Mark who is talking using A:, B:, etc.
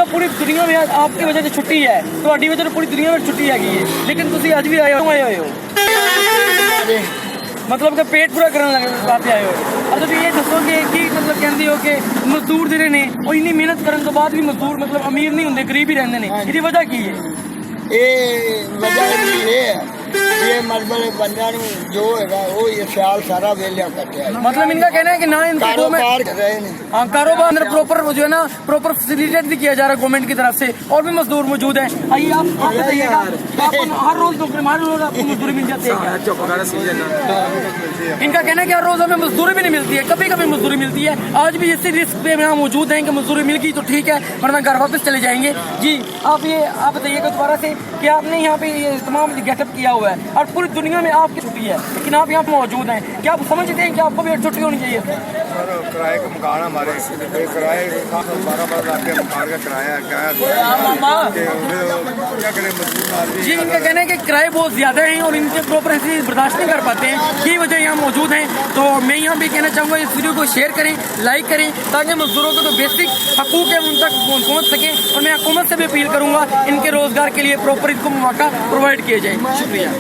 A: मतलब पूरी दुनिया में आपकी वजह से छुट्टी है, ਤੁਹਾਡੀ वजह से पूरी दुनिया में छुट्टी हैगी है, लेकिन ਤੁਸੀਂ ਅੱਜ भी आए हो मतलब कि पेट पूरा करने लगे वास्ते आए हो। अब तुम ये दसोगे कि मतलब कहते हो कि मजदूर ਜਿਹੜੇ ਨੇ ਉਹ ਇੰਨੀ ਮਿਹਨਤ ਕਰਨ ਤੋਂ ਬਾਅਦ ਵੀ ਮਜ਼ਦੂਰ मतलब ਅਮੀਰ ਨਹੀਂ ਹੁੰਦੇ, ਗਰੀਬ ਹੀ ਰਹਿੰਦੇ ਨੇ, ਇਹਦੀ ਵਜ੍ਹਾ ਕੀ ਹੈ?
B: ਇਹ ਵਜ੍ਹਾ ਇਹ ਹੈ ये मतलब बंदा जो है वो ये ख्याल सारा वेलिया करते हैं।
A: मतलब इनका कहना है कि ना इनको
B: कारोबार कर रहे हैं,
A: हाँ कारोबार अंदर प्रॉपर जो है ना प्रॉपर फैसिलिटेट भी किया जा रहा है गवर्नमेंट की तरफ से, और भी मजदूर मौजूद हैं। आइए आप बताइएगा, हर रोज आपको मजदूरी मिल जाती है? इनका कहना है कि हर रोज हमें मजदूरी भी नहीं मिलती है, कभी कभी मजदूरी मिलती है। आज भी इसी रिस्क पे यहाँ मौजूद हैं कि मजदूरी मिल गई तो ठीक है, वरना घर वापस चले जाएंगे। जी आप बताइएगा दोबारा से कि आपने यहाँ पे ये तमाम गेटअप किया हुआ है और पूरी दुनिया में आपकी छुट्टी है, लेकिन आप यहाँ पे मौजूद हैं, क्या आप समझते हैं कि आपको भी छुट्टी होनी चाहिए?
C: किराए का मकान हमारे किराए 12-12 लाख के मकान का किराया क्या करें
A: जी। इनका कहना है कि किराए बहुत ज़्यादा हैं और इनके प्रॉपर ऐसे बर्दाश्त नहीं कर पाते हैं, यही वजह यहाँ मौजूद हैं। तो मैं यहाँ भी कहना चाहूँगा इस वीडियो को शेयर करें, लाइक करें, ताकि मजदूरों को जो बेसिक हकूक़ है उन तक पहुँच सकें। और मैं हुकूमत से भी अपील करूँगा इनके रोज़गार के लिए प्रॉपर इनको मौका प्रोवाइड किया जाए। शुक्रिया।